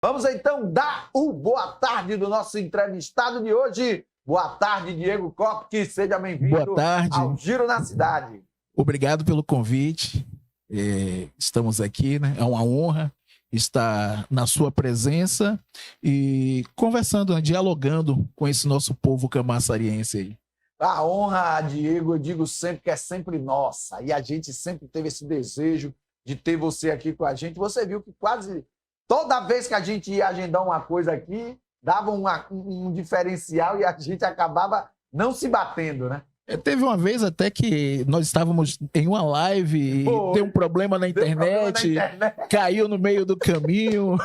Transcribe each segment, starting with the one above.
Vamos então dar o boa tarde do nosso entrevistado de hoje. Boa tarde, Diego Kopke, seja bem-vindo ao Giro na Cidade. Obrigado pelo convite. Estamos aqui, né? É uma honra estar na sua presença e conversando, né? Dialogando com esse nosso povo camaçariense aí. A honra, Diego, eu digo sempre que é sempre nossa. E a gente sempre teve esse desejo de ter você aqui com a gente. Você viu que quase toda vez que a gente ia agendar uma coisa aqui, dava um diferencial e a gente acabava não se batendo, né? Teve uma vez até que nós estávamos em uma live e deu um problema na internet, caiu no meio do caminho.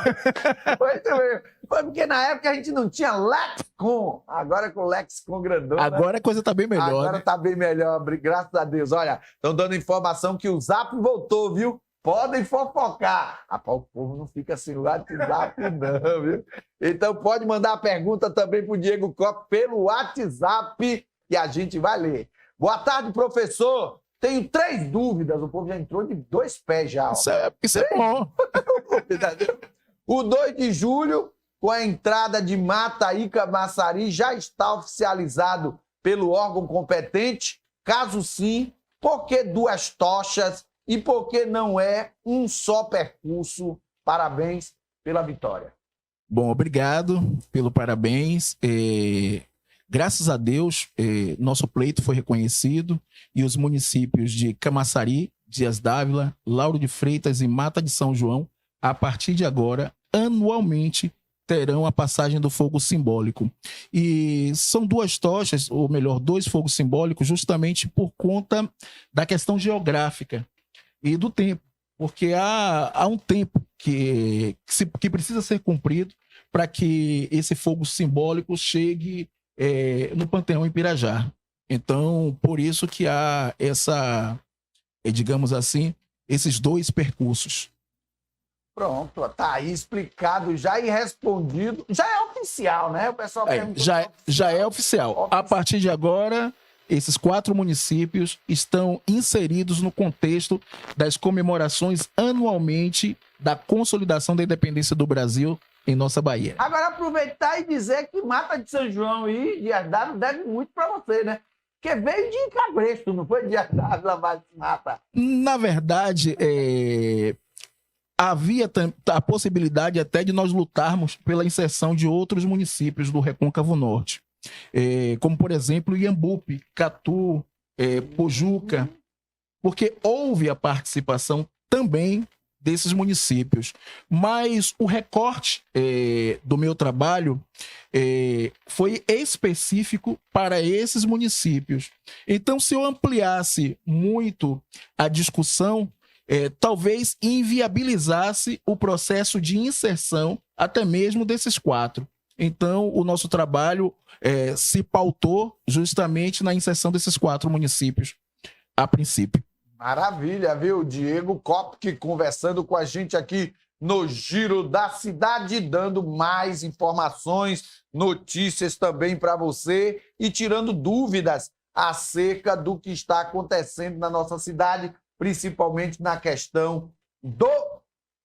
Foi porque na época a gente não tinha Lexicon. Agora com o Lexicon grandão. Agora, né? A coisa tá bem melhor. Agora, né? Tá bem melhor, graças a Deus. Olha, estão dando informação que o Zap voltou, viu? Podem fofocar. Rapaz, o povo não fica sem WhatsApp, não, viu? Então pode mandar a pergunta também pro Diego Kopke pelo WhatsApp e a gente vai ler. Boa tarde, professor. Tenho 3 dúvidas. O povo já entrou de 2 pés já. Isso é bom. O 2 de julho, com a entrada de Mata e Camaçari, já está oficializado pelo órgão competente? Caso sim, por que 2 tochas e por que não é um só percurso? Parabéns pela vitória. Bom, obrigado pelo parabéns. Graças a Deus, nosso pleito foi reconhecido e os municípios de Camaçari, Dias Dávila, Lauro de Freitas e Mata de São João, a partir de agora, anualmente, terão a passagem do fogo simbólico. E são 2 tochas, ou melhor, 2 fogos simbólicos, justamente por conta da questão geográfica e do tempo. Porque há um tempo que precisa ser cumprido para que esse fogo simbólico chegue no Panteão em Pirajá. Então, por isso que há digamos assim, esses 2 percursos. Pronto, tá aí explicado já e respondido. Já é oficial, né? O pessoal já é oficial. A partir de agora, esses 4 municípios estão inseridos no contexto das comemorações anualmente da consolidação da independência do Brasil em nossa Bahia. Agora, aproveitar e dizer que Mata de São João e Dias Dávila deve muito para você, né? Porque veio de Cabresto, não foi Dias Dávila, mas Mata. Na verdade, havia a possibilidade até de nós lutarmos pela inserção de outros municípios do Recôncavo Norte, como, por exemplo, Iambupe, Catu, Pojuca, porque houve a participação também desses municípios. Mas o recorte do meu trabalho foi específico para esses municípios. Então, se eu ampliasse muito a discussão, talvez inviabilizasse o processo de inserção até mesmo desses 4. Então, o nosso trabalho se pautou justamente na inserção desses 4 municípios, a princípio. Maravilha, viu? Diego Kopke conversando com a gente aqui no Giro da Cidade, dando mais informações, notícias também para você e tirando dúvidas acerca do que está acontecendo na nossa cidade, principalmente na questão do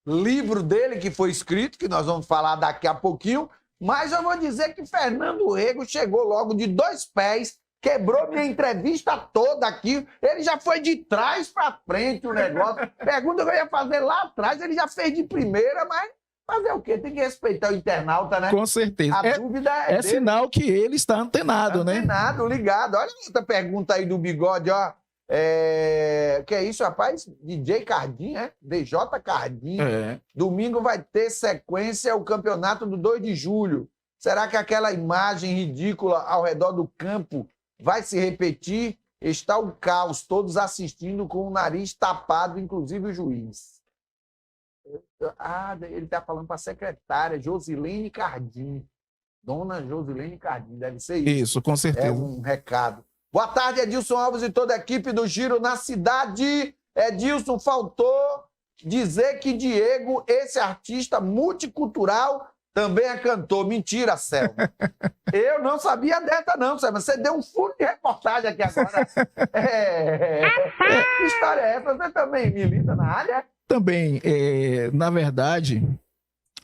livro dele que foi escrito, que nós vamos falar daqui a pouquinho, mas eu vou dizer que Fernando Rego chegou logo de 2 pés, quebrou minha entrevista toda aqui, ele já foi de trás para frente o negócio. Pergunta que eu ia fazer lá atrás, ele já fez de primeira, mas fazer o quê? Tem que respeitar o internauta, né? Com certeza. A dúvida é dele. Sinal que ele está antenado, né? Antenado, ligado. Olha outra pergunta aí do Bigode, ó. Que é isso, rapaz? DJ Cardim, DJ Cardim. Domingo vai ter sequência o campeonato do 2 de julho. Será que aquela imagem ridícula ao redor do campo vai se repetir? Está o caos, todos assistindo com o nariz tapado, inclusive o juiz. Ele está falando para a secretária Josilene Cardim. Dona Josilene Cardim, deve ser isso. Isso, com certeza. É um recado. Boa tarde, Edilson Alves e toda a equipe do Giro na Cidade. Edilson, faltou dizer que Diego, esse artista multicultural, também é cantor. Mentira, Selma. Eu não sabia dessa, não, Selma. Você deu um furo de reportagem aqui agora. Que história é essa? Você também milita na área? Também, na verdade,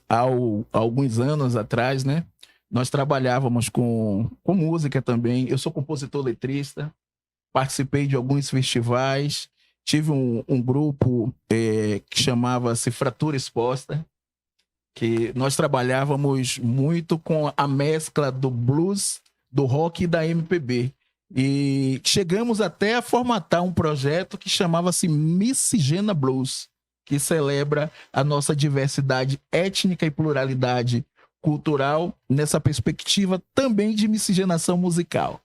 há alguns anos atrás, né? Nós trabalhávamos com música também. Eu sou compositor letrista, participei de alguns festivais, tive um grupo que chamava-se Fratura Exposta, que nós trabalhávamos muito com a mescla do blues, do rock e da MPB. E chegamos até a formatar um projeto que chamava-se Miscigena Blues, que celebra a nossa diversidade étnica e pluralidade cultural nessa perspectiva também de miscigenação musical.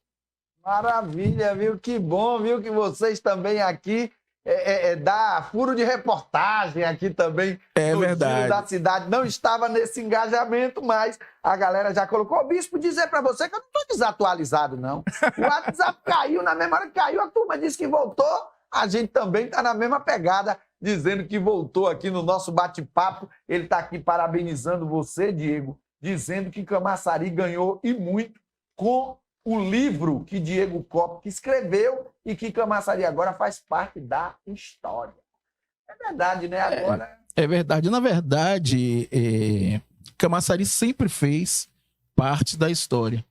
Maravilha, viu? Que bom, viu? Que vocês também aqui dá furo de reportagem aqui também. É no verdade. Giro da Cidade. Não estava nesse engajamento, mas a galera já colocou. Ô, Bispo, dizer para você que eu não estou desatualizado, não. O WhatsApp caiu, na mesma hora que caiu, a turma disse que voltou. A gente também está na mesma pegada, dizendo que voltou aqui no nosso bate-papo. Ele está aqui parabenizando você, Diego, dizendo que Camaçari ganhou e muito com o livro que Diego Copp escreveu e que Camaçari agora faz parte da história. É verdade, né? Agora... É verdade. Na verdade, Camaçari sempre fez parte da história.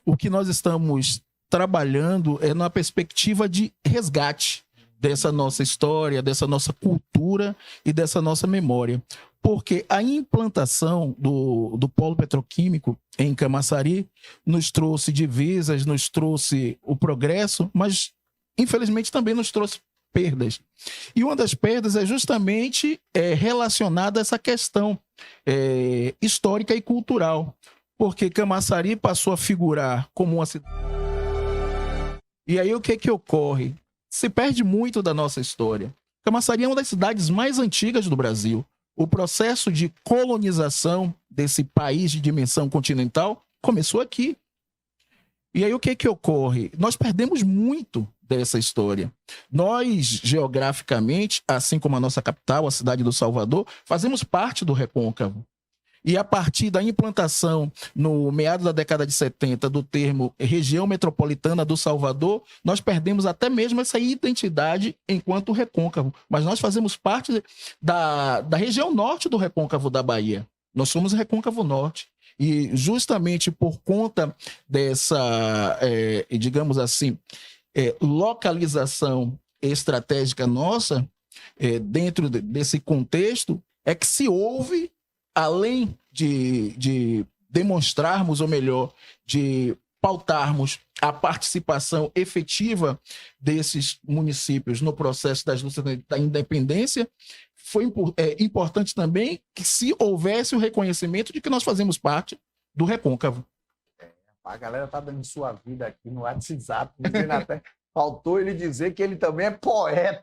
O que nós estamos trabalhando é na perspectiva de resgate dessa nossa história, dessa nossa cultura e dessa nossa memória. Porque a implantação do polo petroquímico em Camaçari nos trouxe divisas, nos trouxe o progresso, mas infelizmente também nos trouxe perdas. E uma das perdas é justamente relacionada a essa questão histórica e cultural, porque Camaçari passou a figurar como uma cidade. E aí o que ocorre? Se perde muito da nossa história. Camaçari é uma das cidades mais antigas do Brasil. O processo de colonização desse país de dimensão continental começou aqui. E aí o que ocorre? Nós perdemos muito dessa história. Nós, geograficamente, assim como a nossa capital, a cidade do Salvador, fazemos parte do Recôncavo. E a partir da implantação, no meado da década de 70, do termo região metropolitana do Salvador, nós perdemos até mesmo essa identidade enquanto Recôncavo. Mas nós fazemos parte da região norte do Recôncavo da Bahia. Nós somos Recôncavo Norte. E justamente por conta dessa, digamos assim, localização estratégica nossa, dentro desse contexto, é que se houve, além de demonstrarmos, ou melhor, de pautarmos a participação efetiva desses municípios no processo das lutas da independência, foi importante também que se houvesse o reconhecimento de que nós fazemos parte do Recôncavo. A galera tá dando sua vida aqui no WhatsApp, dizendo até... Faltou ele dizer que ele também é poeta.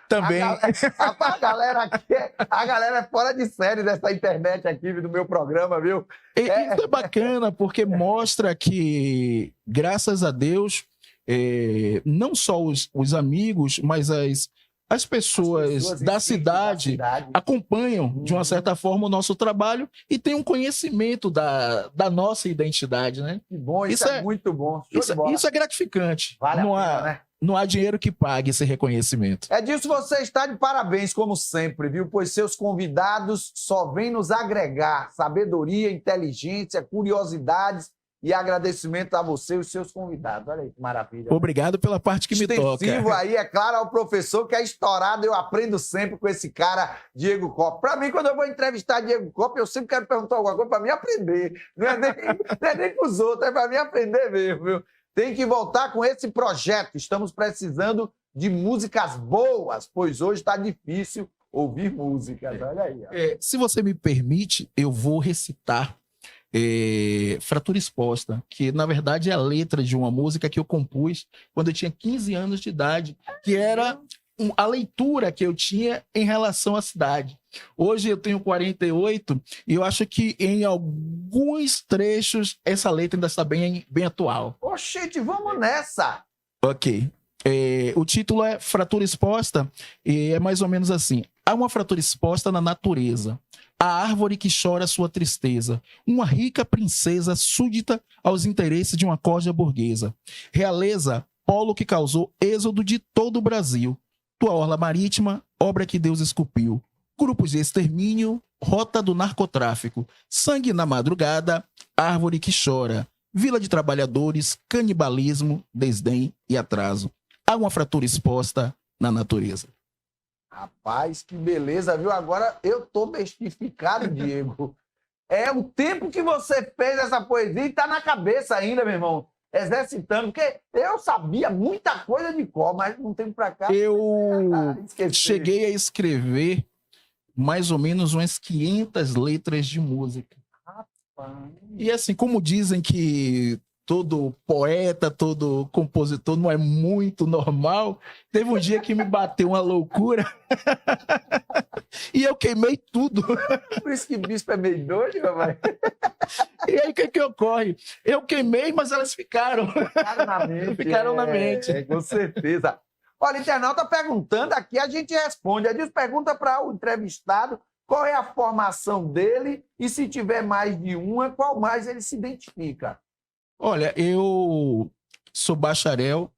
Também. A galera aqui a galera é fora de série dessa internet aqui do meu programa, viu? Isso é bacana, porque mostra que, graças a Deus, não só os amigos, mas as pessoas da cidade acompanham, de uma certa forma, o nosso trabalho e têm um conhecimento da nossa identidade, né? Que bom, isso é muito bom. Isso é gratificante. Vale a pena, né? Não há dinheiro que pague esse reconhecimento. É disso você está de parabéns, como sempre, viu? Pois seus convidados só vêm nos agregar sabedoria, inteligência, curiosidades e agradecimento a você e os seus convidados. Olha aí que maravilha. Obrigado pela parte que me toca. Extensivo aí, é claro, ao professor que é estourado. Eu aprendo sempre com esse cara, Diego Copp. Para mim, quando eu vou entrevistar Diego Copp, eu sempre quero perguntar alguma coisa para mim aprender. Não é nem com os outros, é para mim aprender mesmo, viu? Tem que voltar com esse projeto. Estamos precisando de músicas boas, pois hoje está difícil ouvir músicas. Olha aí. Se você me permite, eu vou recitar Fratura Exposta, que na verdade é a letra de uma música que eu compus quando eu tinha 15 anos de idade, que era a leitura que eu tinha em relação à cidade. Hoje eu tenho 48 e eu acho que em alguns trechos essa letra ainda está bem atual. Oxente, vamos nessa! Ok. O título é Fratura Exposta e é mais ou menos assim. Há uma fratura exposta na natureza, a árvore que chora sua tristeza, uma rica princesa súdita aos interesses de uma corja burguesa. Realeza, polo que causou êxodo de todo o Brasil. Tua orla marítima, obra que Deus esculpiu. grupos de extermínio, rota do narcotráfico, sangue na madrugada, árvore que chora, vila de trabalhadores, canibalismo, desdém e atraso. Há uma fratura exposta na natureza. Rapaz, que beleza, viu? Agora eu tô bestificado, Diego. É o tempo que você fez essa poesia e tá na cabeça ainda, meu irmão. Exercitando, porque eu sabia muita coisa de cor, mas não tempo pra cá. Eu esqueci. cheguei a escrever mais ou menos umas 500 letras de música. E assim, como dizem que todo poeta, todo compositor não é muito normal, teve um dia que me bateu uma loucura e eu queimei tudo. Por isso que bispo é meio doido, rapaz. E aí, o que ocorre? Eu queimei, mas elas ficaram. Ficaram na mente. Ficaram na mente. Com certeza. Olha, o internauta perguntando aqui, a gente responde. A gente pergunta para o entrevistado qual é a formação dele e se tiver mais de uma, qual mais ele se identifica. Olha, eu sou bacharel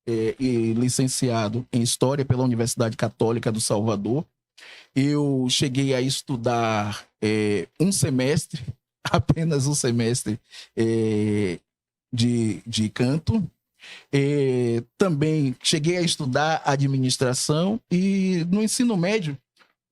e licenciado em História pela Universidade Católica do Salvador. Eu cheguei a estudar um semestre, apenas um semestre de canto. Também cheguei a estudar administração e no ensino médio,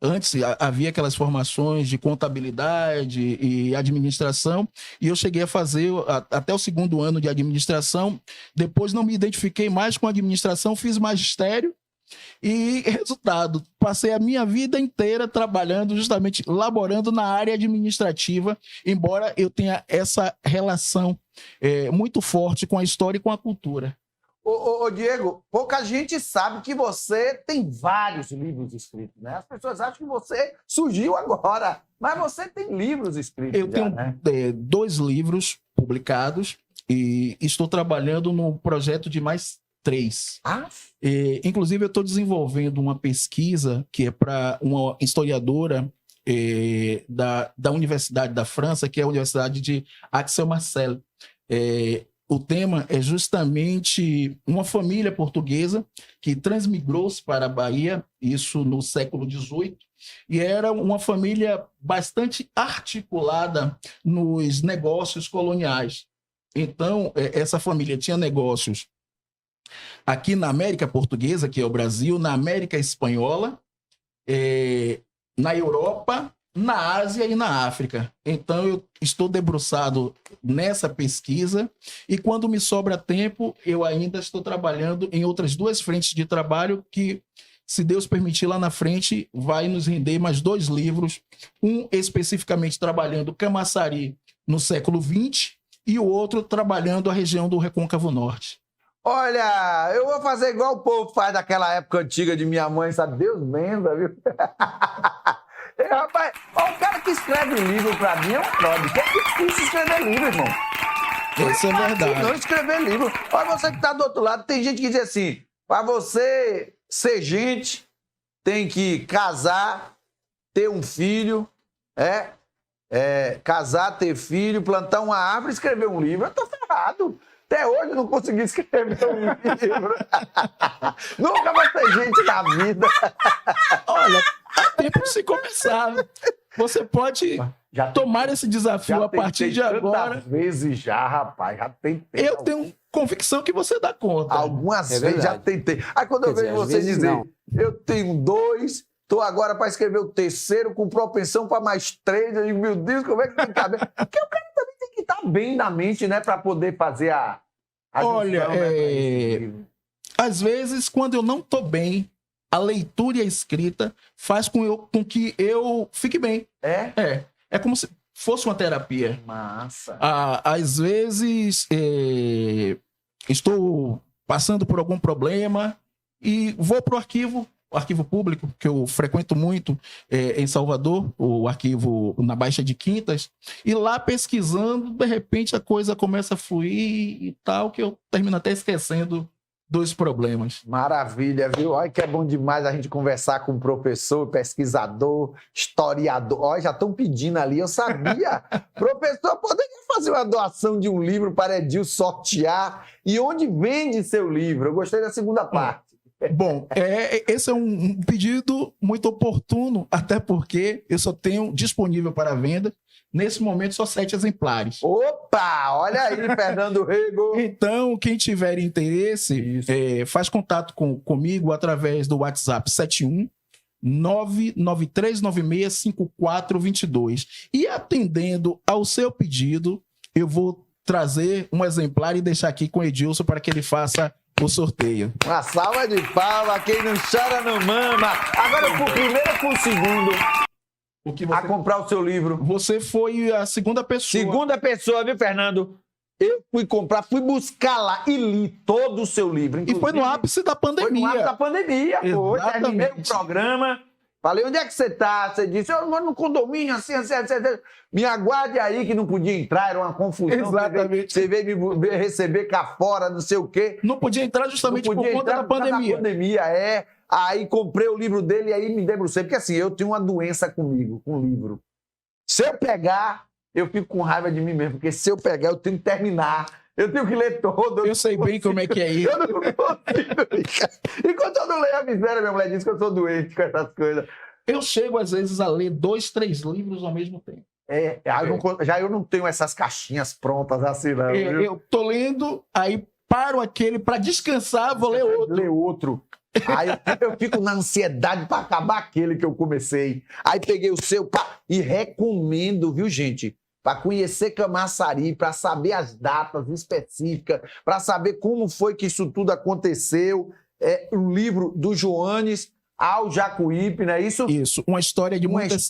antes havia aquelas formações de contabilidade e administração, e eu cheguei a fazer até o 2º ano de administração. Depois não me identifiquei mais com administração, fiz magistério e, resultado, passei a minha vida inteira trabalhando, justamente laborando na área administrativa, embora eu tenha essa relação muito forte com a história e com a cultura. Ô, Diego, pouca gente sabe que você tem vários livros escritos, né? As pessoas acham que você surgiu agora, mas você tem livros escritos. Eu tenho 2 livros publicados e estou trabalhando no projeto de mais 3. Inclusive, eu estou desenvolvendo uma pesquisa que é para uma historiadora da Universidade da França, que é a Universidade de Aix-en-Marseille. O tema é justamente uma família portuguesa que transmigrou-se para a Bahia, isso no século XVIII, e era uma família bastante articulada nos negócios coloniais. Então, essa família tinha negócios aqui na América Portuguesa, que é o Brasil, na América Espanhola, na Europa, na Ásia e na África. Então, eu estou debruçado nessa pesquisa e, quando me sobra tempo, eu ainda estou trabalhando em outras 2 frentes de trabalho que, se Deus permitir, lá na frente, vai nos render mais 2 livros, um especificamente trabalhando Camaçari no século XX e o outro trabalhando a região do Recôncavo Norte. Olha, eu vou fazer igual o povo faz daquela época antiga de minha mãe, sabe? Deus benza, viu? Rapaz, o cara que escreve livro pra mim é um pródigo. É difícil escrever livro, irmão. Isso é verdade. Não escrever livro. Olha, você que tá do outro lado, tem gente que diz assim, pra você ser gente, tem que casar, ter um filho, casar, ter filho, plantar uma árvore e escrever um livro. Eu tô ferrado. Até hoje eu não consegui escrever um livro. Nunca vou ter gente na vida. Olha, há tempo de se começar. Você pode tomar esse desafio a partir de agora. Tantas vezes já, rapaz. Já tentei. Eu tenho convicção que você dá conta. Algumas vezes já tentei. Aí quando eu vejo você dizer, eu tenho 2, estou agora para escrever o 3º, com propensão para mais 3, eu digo, meu Deus, como é que tem cabeça? Porque o cara também tem que estar bem na mente, né, para poder fazer a Olha, né, às vezes, quando eu não estou bem, a leitura e a escrita faz com que eu fique bem. É como se fosse uma terapia. Massa. Às vezes, estou passando por algum problema e vou para o arquivo público, que eu frequento muito em Salvador, o arquivo na Baixa de Quintas, e lá pesquisando, de repente a coisa começa a fluir e tal, que eu termino até esquecendo dos problemas. Maravilha, viu? Olha que é bom demais a gente conversar com um professor, pesquisador, historiador. Olha, já estão pedindo ali, eu sabia. Professor, poderia fazer uma doação de um livro para Edil sortear? E onde vende seu livro? Eu gostei da segunda parte. Bom, esse é um pedido muito oportuno, até porque eu só tenho disponível para venda, nesse momento, só 7 exemplares. Opa! Olha aí, Fernando Rego. Então, quem tiver interesse, faz contato comigo através do WhatsApp 71 993965422. E atendendo ao seu pedido, eu vou trazer um exemplar e deixar aqui com o Edilson para que ele faça o sorteio. Uma salva de palmas, quem não chora não mama. Agora eu fui o primeiro ou fui o segundo a comprar o seu livro? Você foi a segunda pessoa. Segunda pessoa, viu, Fernando? Eu fui comprar, fui buscar lá e li todo o seu livro. E foi no ápice da pandemia. Foi no ápice da pandemia, pô. Exatamente. Terminei o programa. Falei, onde é que você tá? Você disse, eu moro no condomínio, assim. Me aguarde aí, que não podia entrar, era uma confusão. Exatamente. Você veio me receber cá fora, não sei o quê. Não podia entrar justamente por conta da pandemia. Aí comprei o livro dele e aí me debrucei. Porque assim, eu tenho uma doença comigo, com o livro. Se eu pegar, eu fico com raiva de mim mesmo. Porque se eu pegar, eu tenho que terminar. Eu tenho que ler todo. Eu sei bem como é que é isso. Eu não consigo. Enquanto eu não leio a miséria, minha mulher diz que eu sou doente com essas coisas. Eu chego, às vezes, a ler 2, 3 livros ao mesmo tempo. Eu não tenho essas caixinhas prontas assim, não. Eu tô lendo, aí paro aquele para descansar, vou ler outro. Ler outro. Aí eu fico na ansiedade para acabar aquele que eu comecei. Aí peguei o seu e recomendo, viu, gente? Para conhecer Camaçari, para saber as datas específicas, para saber como foi que isso tudo aconteceu. O livro do Joanes ao Jacuípe, não é isso? Isso, uma história de muitas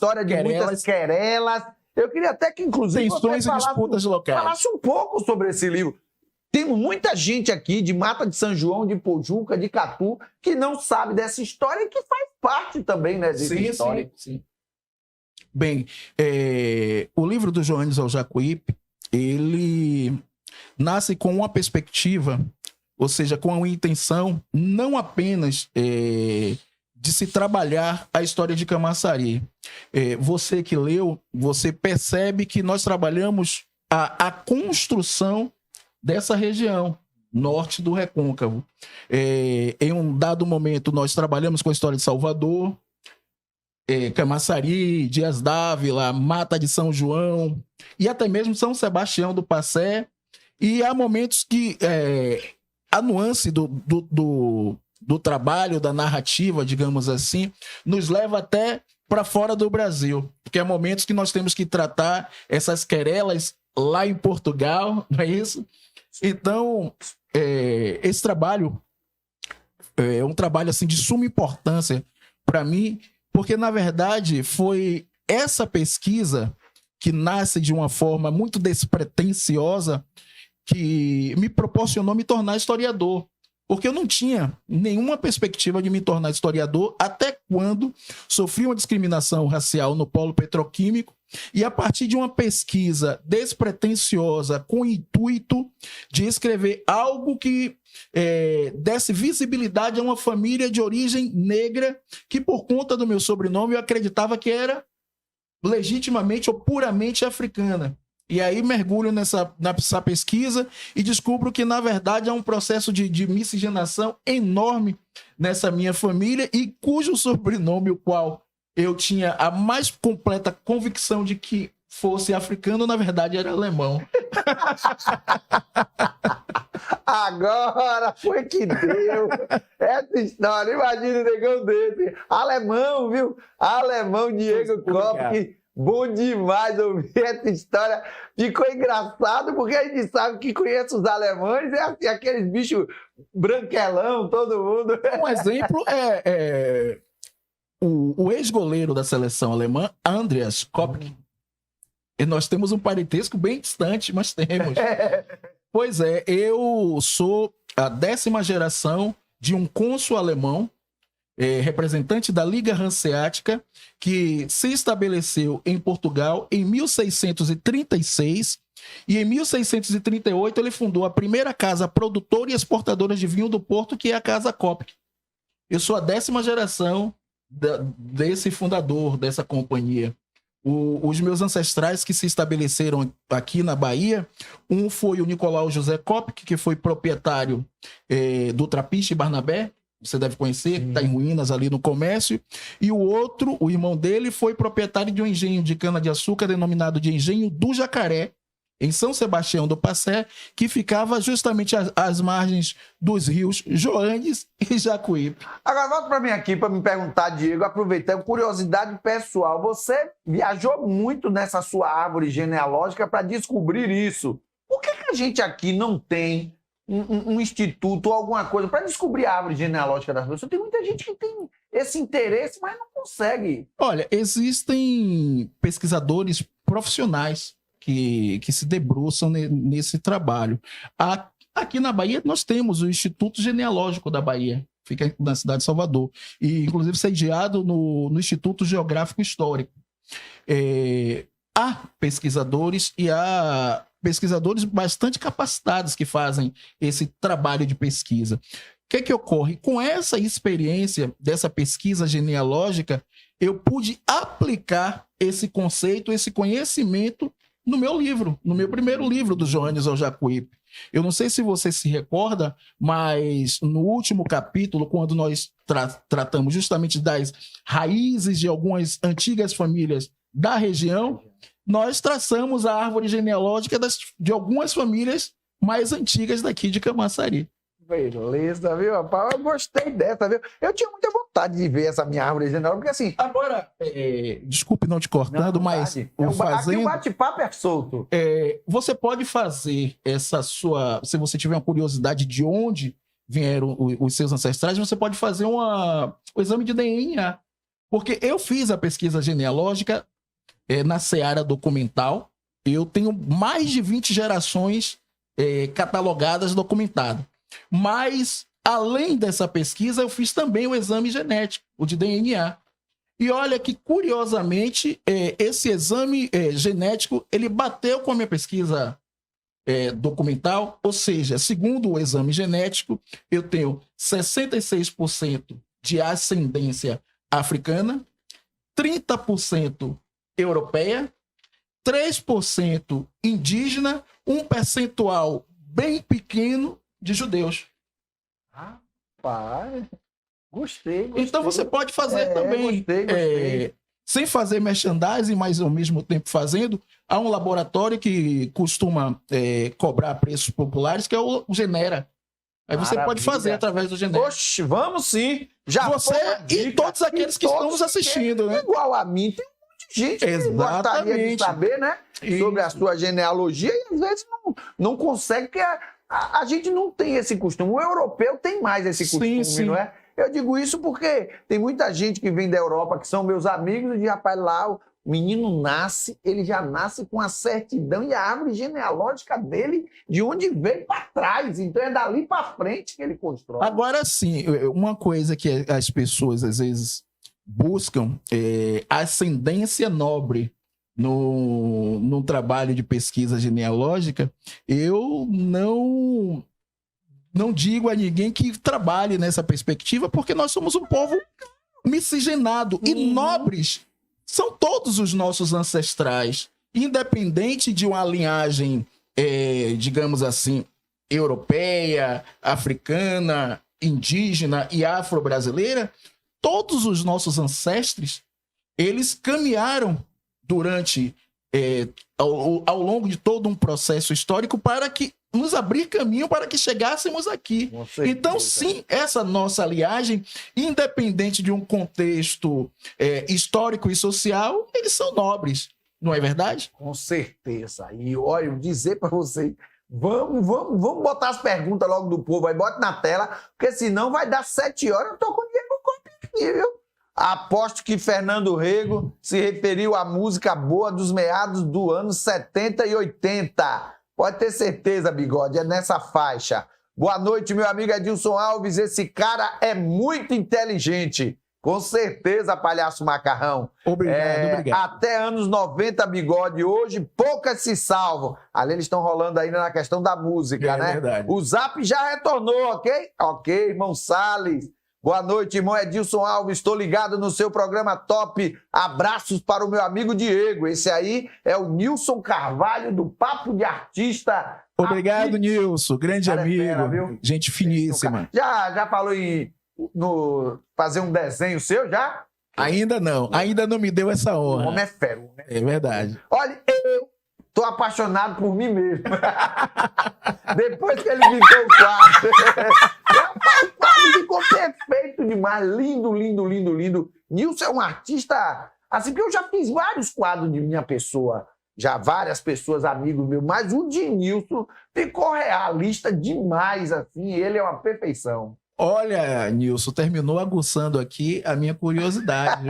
querelas. Eu queria até que, inclusive, tensões e disputas locais. Falasse um pouco sobre esse livro. Tem muita gente aqui de Mata de São João, de Pojuca, de Catu, que não sabe dessa história e que faz parte também, né, dessa história. Sim. Bem, o livro do Joanes ao Jacuípe, ele nasce com uma perspectiva, ou seja, com uma intenção não apenas de se trabalhar a história de Camaçari. Você que leu, você percebe que nós trabalhamos a construção dessa região, norte do Recôncavo. Em um dado momento, nós trabalhamos com a história de Salvador, Camaçari, Dias Dávila, Mata de São João e até mesmo São Sebastião do Passé. E há momentos que a nuance do trabalho, da narrativa, digamos assim, nos leva até para fora do Brasil. Porque há momentos que nós temos que tratar essas querelas lá em Portugal, não é isso? Então, esse trabalho é um trabalho assim, de suma importância para mim, porque, na verdade, foi essa pesquisa que nasce de uma forma muito despretensiosa que me proporcionou me tornar historiador. Porque eu não tinha nenhuma perspectiva de me tornar historiador até quando sofri uma discriminação racial no polo petroquímico e a partir de uma pesquisa despretensiosa com o intuito de escrever algo que desse visibilidade a uma família de origem negra que, por conta do meu sobrenome, eu acreditava que era legitimamente ou puramente africana. E aí mergulho nessa pesquisa e descubro que, na verdade, há um processo de miscigenação enorme nessa minha família e cujo sobrenome, o qual eu tinha a mais completa convicção de que fosse africano, na verdade, era alemão. Agora foi que deu essa história. Imagina um negão desse. Alemão, viu? Alemão, Diego Kopp. Bom demais ouvir essa história. Ficou engraçado porque a gente sabe que conhece os alemães, assim, aqueles bichos branquelão, todo mundo. Um exemplo o ex-goleiro da seleção alemã, Andreas Kopp. E nós temos um parentesco bem distante, mas temos. Pois é, eu sou a 10ª geração de um cônsul alemão, representante da Liga Hanseática, que se estabeleceu em Portugal em 1636 e em 1638 ele fundou a primeira casa produtora e exportadora de vinho do Porto, que é a Casa Kopp. Eu sou a 10ª geração desse fundador, dessa companhia. Os meus ancestrais que se estabeleceram aqui na Bahia, um foi o Nicolau José Kopp, que foi proprietário do Trapiche Barnabé, você deve conhecer, que está em ruínas ali no comércio. E o outro, o irmão dele, foi proprietário de um engenho de cana-de-açúcar denominado de Engenho do Jacaré, em São Sebastião do Passé, que ficava justamente às margens dos rios Joanes e Jacuípe. Agora, volta para mim aqui para me perguntar, Diego, aproveitando, curiosidade pessoal. Você viajou muito nessa sua árvore genealógica para descobrir isso. Por que a gente aqui não tem um instituto ou alguma coisa para descobrir a árvore genealógica das pessoas? Tem muita gente que tem esse interesse, mas não consegue. Olha, existem pesquisadores profissionais que se debruçam nesse trabalho. Aqui na Bahia, nós temos o Instituto Genealógico da Bahia, fica na cidade de Salvador, e inclusive sediado no Instituto Geográfico Histórico. Há pesquisadores e há pesquisadores bastante capacitados que fazem esse trabalho de pesquisa. O que ocorre? Com essa experiência dessa pesquisa genealógica, eu pude aplicar esse conceito, esse conhecimento no meu livro, no meu primeiro livro, do Joanes ao Jacuípe. Eu não sei se você se recorda, mas no último capítulo, quando nós tratamos justamente das raízes de algumas antigas famílias da região, nós traçamos a árvore genealógica de algumas famílias mais antigas daqui de Camaçari. Beleza, viu, rapaz? Eu gostei dessa, viu? Eu tinha muita vontade de ver essa minha árvore genealógica, porque assim... Agora, desculpe não te cortando, mas... Aqui o bate-papo é solto. Você pode fazer essa sua... Se você tiver uma curiosidade de onde vieram os seus ancestrais, você pode fazer o exame de DNA. Porque eu fiz a pesquisa genealógica na seara documental. Eu tenho mais de 20 gerações catalogadas, documentadas. Mas, além dessa pesquisa, eu fiz também o exame genético, o de DNA. E olha que, curiosamente, esse exame genético, ele bateu com a minha pesquisa documental, ou seja, segundo o exame genético, eu tenho 66% de ascendência africana, 30% europeia, 3% indígena, um percentual bem pequeno de judeus. Rapaz, gostei. Então você pode fazer também, gostei. sem fazer merchandising, mas ao mesmo tempo fazendo. Há um laboratório que costuma cobrar preços populares, que é o Genera. Aí você pode fazer através do Genera. Oxe, vamos sim. Já você e todos aqueles que estão nos assistindo, né? Igual a mim, tem muita gente que gostaria de saber, né? Sobre a sua genealogia e às vezes não consegue, porque a gente não tem esse costume. O europeu tem mais esse costume, sim. Não é? Eu digo isso porque tem muita gente que vem da Europa, que são meus amigos, e diz, rapaz, lá o menino nasce, ele já nasce com a certidão e a árvore genealógica dele, de onde veio para trás. Então é dali para frente que ele constrói. Agora sim, uma coisa que as pessoas às vezes buscam é ascendência nobre. No trabalho de pesquisa genealógica, eu não digo a ninguém que trabalhe nessa perspectiva, porque nós somos um povo miscigenado e nobres são todos os nossos ancestrais, independente de uma linhagem, digamos assim, europeia, africana, indígena e afro-brasileira. Todos os nossos ancestres, eles caminharam durante, ao longo de todo um processo histórico para que nos abrir caminho para que chegássemos aqui. Então, sim, essa nossa linhagem, independente de um contexto histórico e social, eles são nobres, não é verdade? Com certeza. E olha, eu dizer para você, vamos botar as perguntas logo do povo, aí bota na tela, porque senão vai dar 7 horas, eu tô com o Diego Coppe aqui, viu? Aposto que Fernando Rego se referiu à música boa dos meados do anos 70 e 80. Pode ter certeza, Bigode, é nessa faixa. Boa noite, meu amigo Edilson Alves. Esse cara é muito inteligente. Com certeza, Palhaço Macarrão. Obrigado. Até anos 90, Bigode. Hoje, poucas se salvam. Ali eles estão rolando ainda na questão da música, né? Verdade. O Zap já retornou, ok? Ok, irmão Salles. Boa noite, irmão Edilson Alves. Estou ligado no seu programa top. Abraços para o meu amigo Diego. Esse aí é o Nilson Carvalho, do Papo de Artista. Obrigado, Nilson. Grande amigo. Viu? Gente finíssima. Já falou em fazer um desenho seu já? Ainda não me deu essa O honra. homem é fera. Né? É verdade. Olha, eu tô apaixonado por mim mesmo. Depois que ele pintou o quadro. O quadro ficou perfeito demais. Lindo, lindo, lindo, lindo. Nilson é um artista... Assim, porque eu já fiz vários quadros de minha pessoa. Já várias pessoas, amigos meus. Mas o de Nilson ficou realista demais, assim. Ele é uma perfeição. Olha, Nilson, terminou aguçando aqui a minha curiosidade,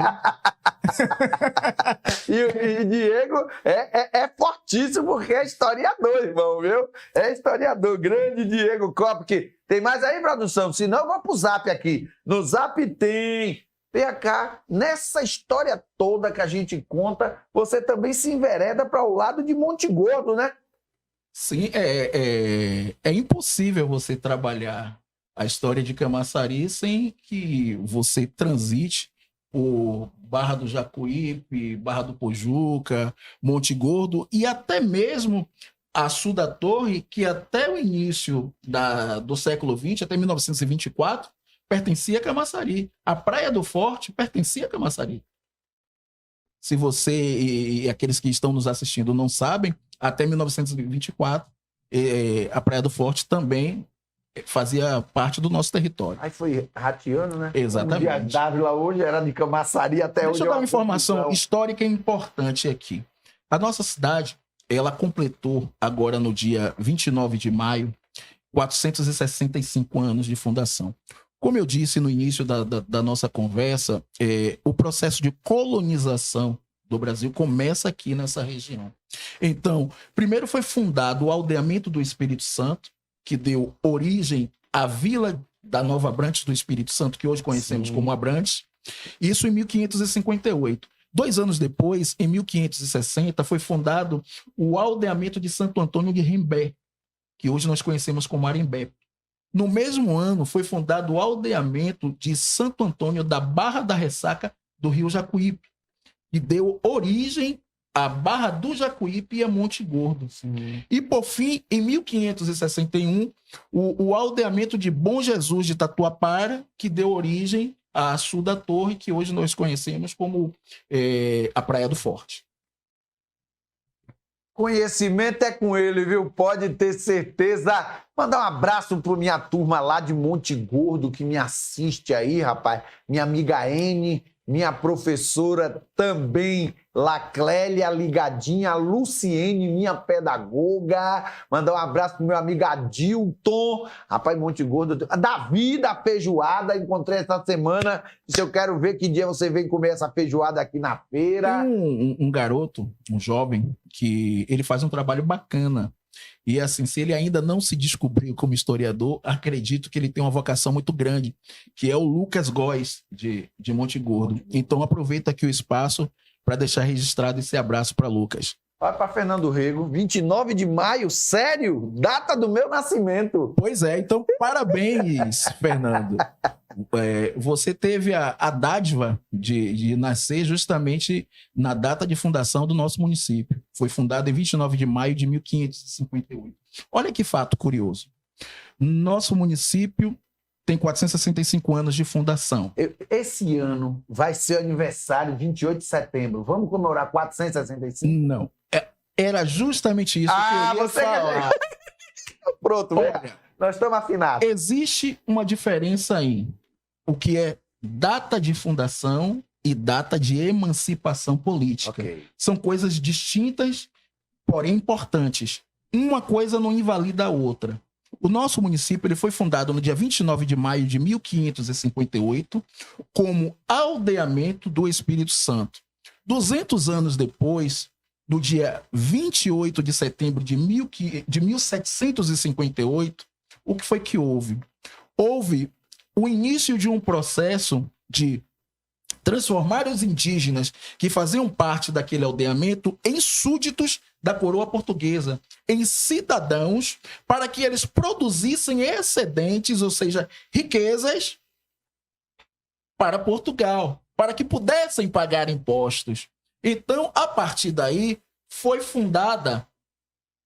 viu? E Diego é fortíssimo porque é historiador, irmão, viu? É historiador. Grande Diego Kopke. Tem mais aí, produção? Se não, eu vou pro Zap aqui. No Zap tem. Vem cá, nessa história toda que a gente conta, você também se envereda para o lado de Monte Gordo, né? Sim, é impossível você trabalhar a história de Camaçari sem que você transite por Barra do Jacuípe, Barra do Pojuca, Monte Gordo e até mesmo Açu da Torre, que até o início do século XX, até 1924, pertencia a Camaçari. A Praia do Forte pertencia a Camaçari. Se você e aqueles que estão nos assistindo não sabem, até 1924, a Praia do Forte também fazia parte do nosso território. Aí foi rateando, né? Exatamente. O dia Dávila hoje era de Camaçari até hoje. Deixa eu dar uma informação histórica importante aqui. A nossa cidade, ela completou agora no dia 29 de maio, 465 anos de fundação. Como eu disse no início da nossa conversa, o processo de colonização do Brasil começa aqui nessa região. Então, primeiro foi fundado o Aldeamento do Espírito Santo, que deu origem à Vila da Nova Abrantes do Espírito Santo, que hoje conhecemos como Abrantes, isso em 1558. 2 anos depois, em 1560, foi fundado o Aldeamento de Santo Antônio de Rembé, que hoje nós conhecemos como Arembé. No mesmo ano, foi fundado o Aldeamento de Santo Antônio da Barra da Ressaca do Rio Jacuípe, e deu origem à Barra do Jacuípe e a Monte Gordo. Sim. E, por fim, em 1561, o Aldeamento de Bom Jesus de Tatuapara, que deu origem a Açu da Torre, que hoje nós conhecemos como a Praia do Forte. Conhecimento é com ele, viu? Pode ter certeza. Mandar um abraço para minha turma lá de Monte Gordo, que me assiste aí, rapaz. Minha amiga N, minha professora também, Laclélia, ligadinha, a Luciene, minha pedagoga. Mandar um abraço pro meu amigo Adilton, rapaz, Monte Gordo. A Davi da feijoada, encontrei essa semana. Se eu quero ver que dia você vem comer essa feijoada aqui na feira. Tem um garoto, um jovem, que ele faz um trabalho bacana. E assim, se ele ainda não se descobriu como historiador, acredito que ele tem uma vocação muito grande, que é o Lucas Góes, de Monte Gordo. Então aproveita aqui o espaço para deixar registrado esse abraço para Lucas. Vai para Fernando Rego, 29 de maio, sério? Data do meu nascimento. Pois é, então parabéns, Fernando. Você teve a dádiva de nascer justamente na data de fundação do nosso município. Foi fundado em 29 de maio de 1558. Olha que fato curioso. Nosso município tem 465 anos de fundação. Esse ano vai ser aniversário, 28 de setembro. Vamos comemorar 465? Não. Era justamente isso que eu ia falar. Pronto, olha, nós estamos afinados. Existe uma diferença aí. O que é data de fundação e data de emancipação política. Okay. São coisas distintas, porém importantes. Uma coisa não invalida a outra. O nosso município ele foi fundado no dia 29 de maio de 1558 como Aldeamento do Espírito Santo. 200 anos depois, no dia 28 de setembro de 1758, o que foi que houve? Houve o início de um processo de transformar os indígenas que faziam parte daquele aldeamento em súditos da coroa portuguesa, em cidadãos, para que eles produzissem excedentes, ou seja, riquezas, para Portugal, para que pudessem pagar impostos. Então, a partir daí, foi fundada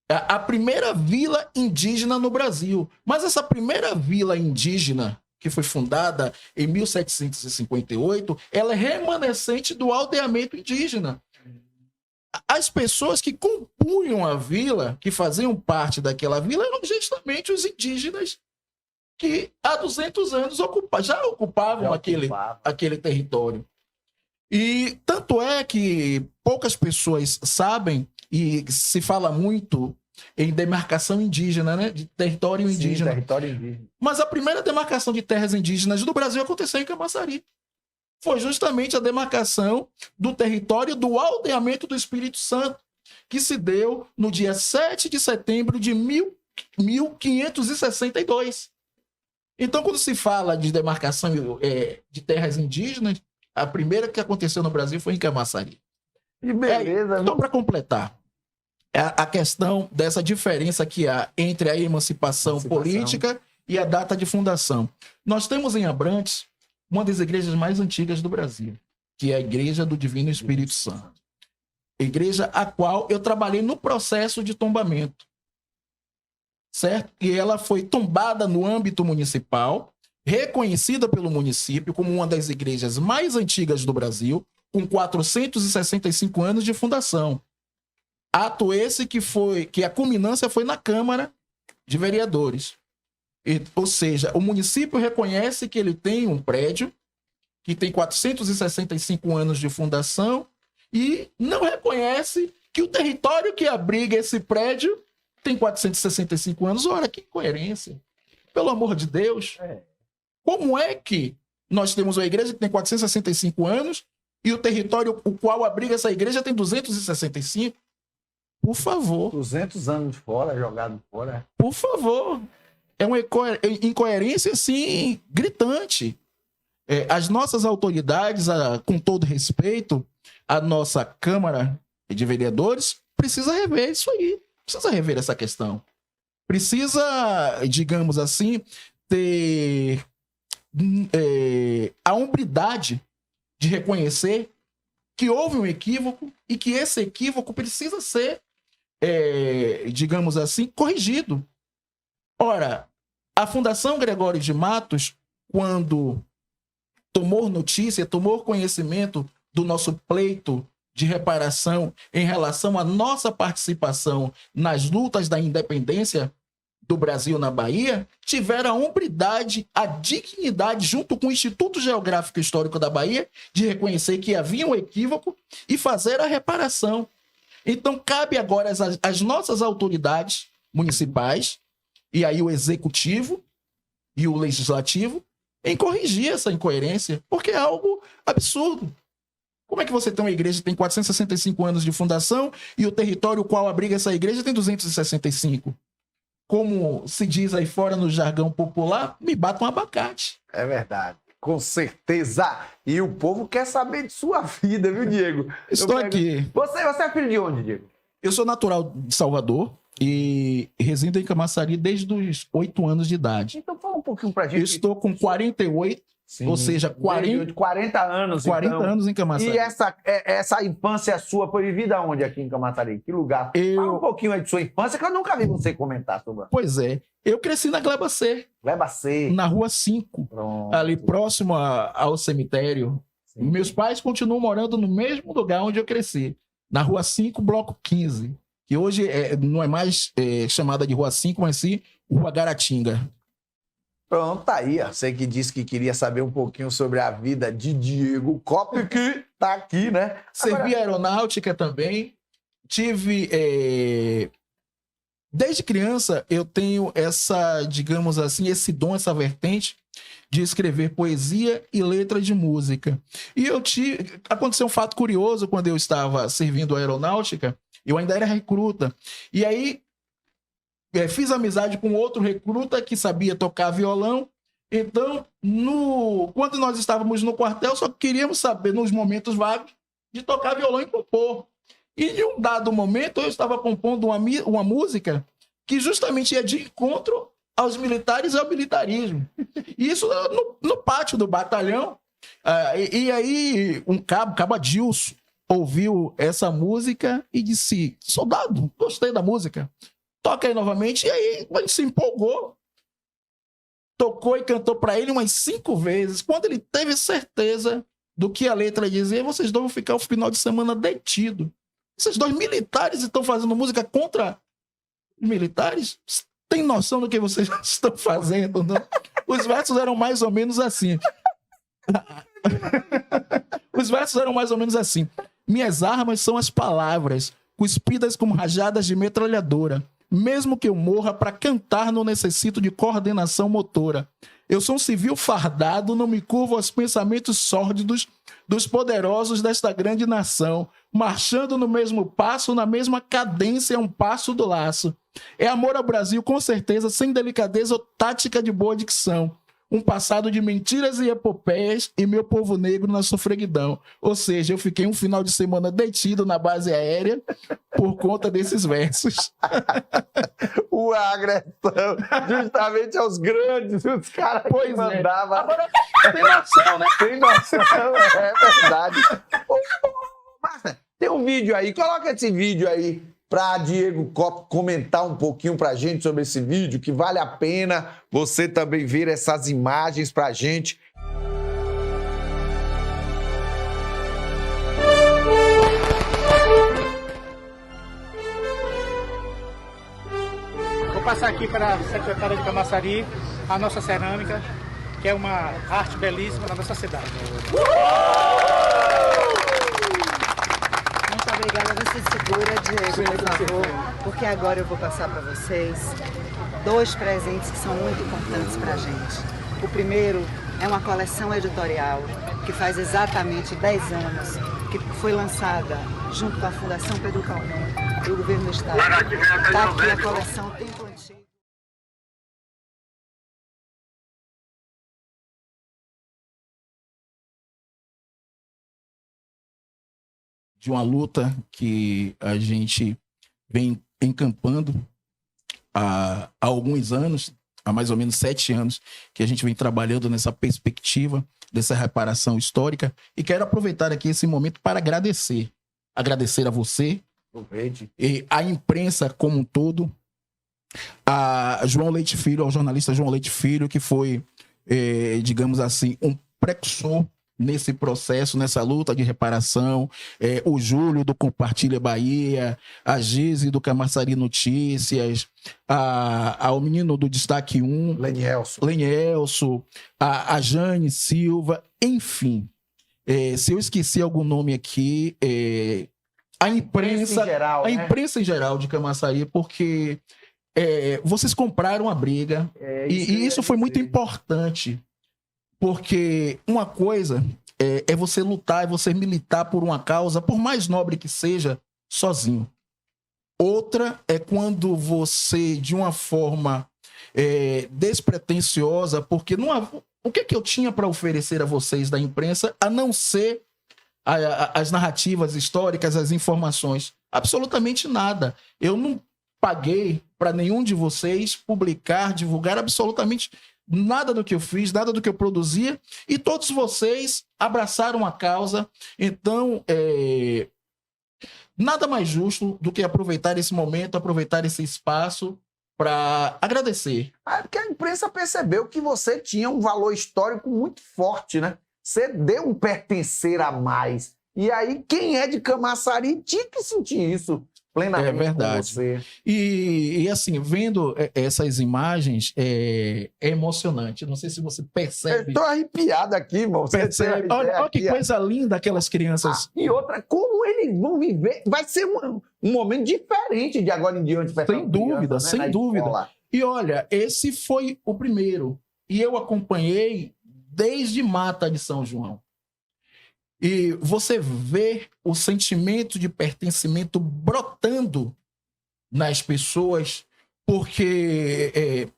a primeira vila indígena no Brasil. Mas essa primeira vila indígena que foi fundada em 1758, ela é remanescente do aldeamento indígena. As pessoas que compunham a vila, que faziam parte daquela vila, eram justamente os indígenas que há 200 anos já ocupavam aquele território. E tanto é que poucas pessoas sabem, e se fala muito em demarcação indígena, né? De território indígena. Sim, território indígena. Mas a primeira demarcação de terras indígenas do Brasil aconteceu em Camaçari. Foi justamente a demarcação do território do aldeamento do Espírito Santo, que se deu no dia 7 de setembro de 1562. Então, quando se fala de demarcação de terras indígenas, a primeira que aconteceu no Brasil foi em Camaçari. Que beleza. Então, para completar, a questão dessa diferença que há entre a emancipação política e a data de fundação. Nós temos em Abrantes uma das igrejas mais antigas do Brasil, que é a Igreja do Divino Espírito Santo. Igreja a qual eu trabalhei no processo de tombamento. Certo? E ela foi tombada no âmbito municipal, reconhecida pelo município como uma das igrejas mais antigas do Brasil, com 465 anos de fundação. Ato esse que a culminância foi na Câmara de Vereadores. Ou seja, o município reconhece que ele tem um prédio que tem 465 anos de fundação e não reconhece que o território que abriga esse prédio tem 465 anos. Ora, que incoerência. Pelo amor de Deus. Como é que nós temos uma igreja que tem 465 anos e o território o qual abriga essa igreja tem 265? Por favor. 200 anos fora, jogado fora. Por favor. É uma incoerência, assim, gritante. As nossas autoridades, com todo respeito, a nossa Câmara de Vereadores, precisa rever isso aí. Precisa rever essa questão. Precisa, digamos assim, ter a hombridade de reconhecer que houve um equívoco e que esse equívoco precisa ser, digamos assim, corrigido. Ora, a Fundação Gregório de Matos, quando tomou notícia, tomou conhecimento do nosso pleito de reparação em relação à nossa participação nas lutas da independência do Brasil na Bahia, tiveram a hombridade, a dignidade, junto com o Instituto Geográfico e Histórico da Bahia, de reconhecer que havia um equívoco e fazer a reparação. Então, cabe agora às nossas autoridades municipais, e aí o Executivo e o Legislativo, em corrigir essa incoerência, porque é algo absurdo. Como é que você tem uma igreja que tem 465 anos de fundação e o território qual abriga essa igreja tem 265? Como se diz aí fora no jargão popular, me bata um abacate. É verdade, com certeza. E o povo quer saber de sua vida, viu, Diego? Estou aqui. Você é filho de onde, Diego? Eu sou natural de Salvador e resido em Camaçari desde os 8 anos de idade. Então fala um pouquinho pra gente. Eu estou com 48, sim, ou seja, 40 anos. 40 então. anos em Camaçari. E essa infância sua foi vivida onde aqui em Camaçari? Que lugar? Fala um pouquinho aí de sua infância, que eu nunca vi você comentar sobre. Pois é. Eu cresci na Glebacê. Glebacê. Na Rua 5. Pronto. Ali próximo ao cemitério. Sim. Meus pais continuam morando no mesmo lugar onde eu cresci. Na Rua 5, Bloco 15. Que hoje não é mais chamada de Rua 5, mas sim Rua Garatinga. Pronto, tá aí. Você que disse que queria saber um pouquinho sobre a vida de Diego Cop, que tá aqui, né? Servi aeronáutica também. Tive... Desde criança, eu tenho digamos assim, esse dom, essa vertente de escrever poesia e letra de música. E aconteceu um fato curioso quando eu estava servindo aeronáutica. Eu ainda era recruta. E aí, fiz amizade com outro recruta que sabia tocar violão. Então, quando nós estávamos no quartel, só queríamos saber, nos momentos vagos, de tocar violão e compor. E em um dado momento, eu estava compondo uma música que justamente ia de encontro aos militares e ao militarismo. E isso no pátio do batalhão. E aí, um cabo Adilson, ouviu essa música e disse: soldado, gostei da música, toca aí novamente. E aí a gente se empolgou. tocou e cantou para ele umas 5 vezes. Quando ele teve certeza do que a letra dizia, vocês dois vão ficar o final de semana detido. Esses 2 militares estão fazendo música contra os militares? Tem noção do que vocês estão fazendo, não? Os versos eram mais ou menos assim. Os versos eram mais ou menos assim. Minhas armas são as palavras, cuspidas como rajadas de metralhadora. Mesmo que eu morra, para cantar não necessito de coordenação motora. Eu sou um civil fardado, não me curvo aos pensamentos sórdidos dos poderosos desta grande nação, marchando no mesmo passo, na mesma cadência, um passo do laço. É amor ao Brasil, com certeza, sem delicadeza ou tática de boa dicção. Um passado de mentiras e epopeias e meu povo negro na sofreguidão. Ou seja, eu fiquei um final de semana detido na base aérea por conta desses versos. Uma agressão justamente aos grandes, os caras que mandavam. Agora, tem noção, né? Tem noção, é verdade. Ô, Márcia, tem um vídeo aí, coloca esse vídeo aí para Diego Cop comentar um pouquinho para a gente sobre esse vídeo, que vale a pena você também ver essas imagens para a gente. Vou passar aqui para a secretária de Camaçari, a nossa cerâmica, que é uma arte belíssima da nossa cidade. Muito obrigada. Você segura, Diego, por favor, porque agora eu vou passar para vocês 2 presentes que são muito importantes para a gente. O primeiro é uma coleção editorial que faz exatamente 10 anos, que foi lançada junto com a Fundação Pedro Calmon e o Governo do Estado. Está aqui a coleção Tempo Antigo. De uma luta que a gente vem encampando há alguns anos, há mais ou menos 7 anos, que a gente vem trabalhando nessa perspectiva dessa reparação histórica. E quero aproveitar aqui esse momento para agradecer. Agradecer a você, e a imprensa como um todo, a João Leite Filho, ao jornalista João Leite Filho, que foi, digamos assim, um precursor nesse processo, nessa luta de reparação, o Júlio do Compartilha Bahia, a Gize do Camaçari Notícias, ao menino do Destaque 1, Lenielso, a Jane Silva, enfim. Se eu esqueci algum nome aqui, a imprensa em geral, a imprensa em geral de Camaçari, porque vocês compraram a briga, e isso foi muito importante. Porque uma coisa é você lutar, é você militar por uma causa, por mais nobre que seja, sozinho. Outra é quando você, de uma forma despretensiosa, porque o que eu tinha para oferecer a vocês da imprensa, a não ser as narrativas históricas, as informações? Absolutamente nada. Eu não paguei para nenhum de vocês publicar, divulgar absolutamente nada do que eu fiz, nada do que eu produzia, e todos vocês abraçaram a causa. Então, nada mais justo do que aproveitar esse momento, aproveitar esse espaço para agradecer. Porque a imprensa percebeu que você tinha um valor histórico muito forte, né? Você deu um pertencer a mais. E aí, quem é de Camaçari tinha que sentir isso plenamente. É verdade. Com você. E assim, vendo essas imagens, é emocionante. Não sei se você percebe. Eu tô arrepiado aqui, irmão. Percebe. Olha que coisa linda aquelas crianças. E outra, como eles vão viver? Vai ser um momento diferente de agora em diante. Sem dúvida, sem dúvida. E olha, esse foi o primeiro. E eu acompanhei desde Mata de São João. E você vê o sentimento de pertencimento brotando nas pessoas, porque,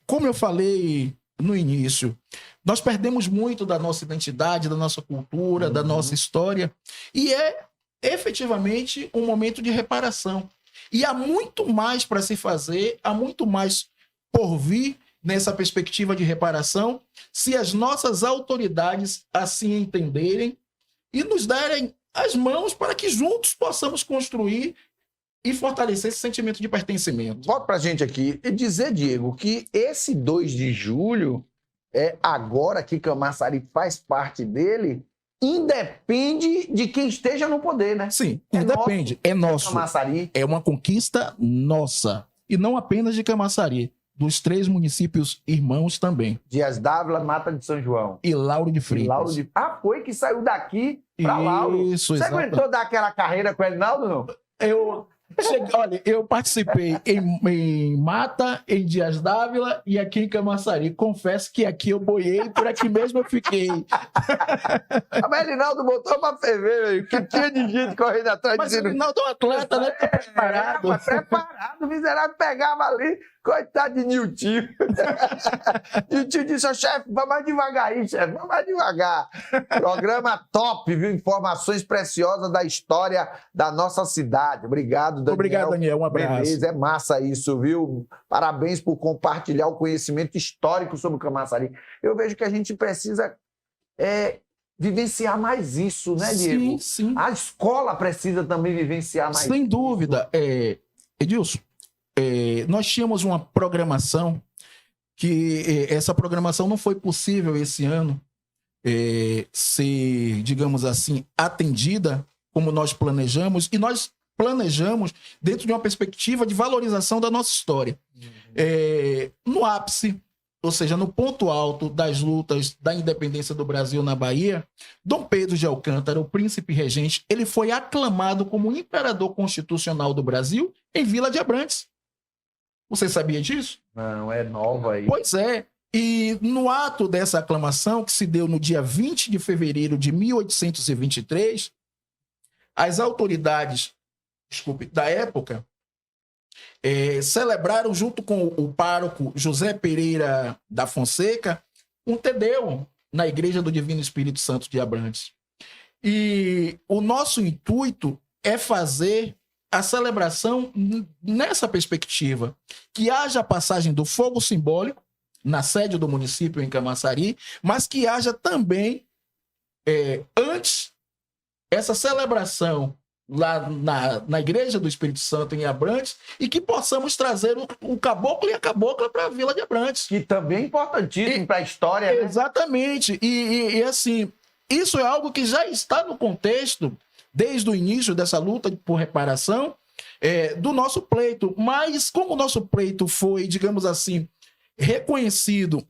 como eu falei no início, nós perdemos muito da nossa identidade, da nossa cultura, da nossa história, e é efetivamente um momento de reparação. E há muito mais para se fazer, há muito mais por vir nessa perspectiva de reparação, se as nossas autoridades assim entenderem e nos darem as mãos para que juntos possamos construir e fortalecer esse sentimento de pertencimento. Volta pra gente aqui e dizer, Diego, que esse 2 de julho, agora que Camaçari faz parte dele, independe de quem esteja no poder, né? Sim, É independe. É nosso. Camaçari. É uma conquista nossa. E não apenas de Camaçari, dos 3 municípios irmãos também. Dias Dávila, Mata de São João. E Lauro de Freitas. Lauro de... foi que saiu daqui pra Lauro. Isso, Você exato. aguentou dar aquela carreira com o Edinaldo, não? Olha, eu participei em Mata, em Dias Dávila e aqui em Camaçari. Confesso que aqui eu boiei, por aqui mesmo eu fiquei. Mas o Edinaldo botou pra ferver, velho. Que tinha de gente correndo atrás Mas o dizendo... Rinaldo é um atleta, né? Tá preparado. Preparado, o miserável pegava ali, coitado de Nilton. Nilton disse, ô chefe, vamos mais devagar aí, chefe, vamos mais devagar. Programa top, viu? Informações preciosas da história da nossa cidade. Obrigado, Daniel. Obrigado, Daniel. Um abraço. Beleza, é massa isso, viu? Parabéns por compartilhar o conhecimento histórico sobre o Camaçari. Eu vejo que a gente precisa vivenciar mais isso, né, Diego? Sim, sim. A escola precisa também vivenciar mais Sem dúvida. Edilson, nós tínhamos uma programação que essa programação não foi possível esse ano ser, digamos assim, atendida como nós planejamos, e nós planejamos dentro de uma perspectiva de valorização da nossa história. No ápice, ou seja, no ponto alto das lutas da independência do Brasil na Bahia, Dom Pedro de Alcântara, o príncipe regente, ele foi aclamado como imperador constitucional do Brasil em Vila de Abrantes. Você sabia disso? Não, é nova aí. Pois é. E no ato dessa aclamação, que se deu no dia 20 de fevereiro de 1823, as autoridades, da época, celebraram, junto com o pároco José Pereira da Fonseca, um Tedeu na Igreja do Divino Espírito Santo de Abrantes. E o nosso intuito é fazer a celebração nessa perspectiva, que haja a passagem do fogo simbólico na sede do município em Camaçari, mas que haja também, antes, essa celebração lá na Igreja do Espírito Santo em Abrantes, e que possamos trazer o caboclo e a cabocla para a Vila de Abrantes. Que também é importantíssimo para a história, né? Exatamente. E assim, isso é algo que já está no contexto, desde o início dessa luta por reparação, do nosso pleito. Mas como o nosso pleito foi, digamos assim, reconhecido,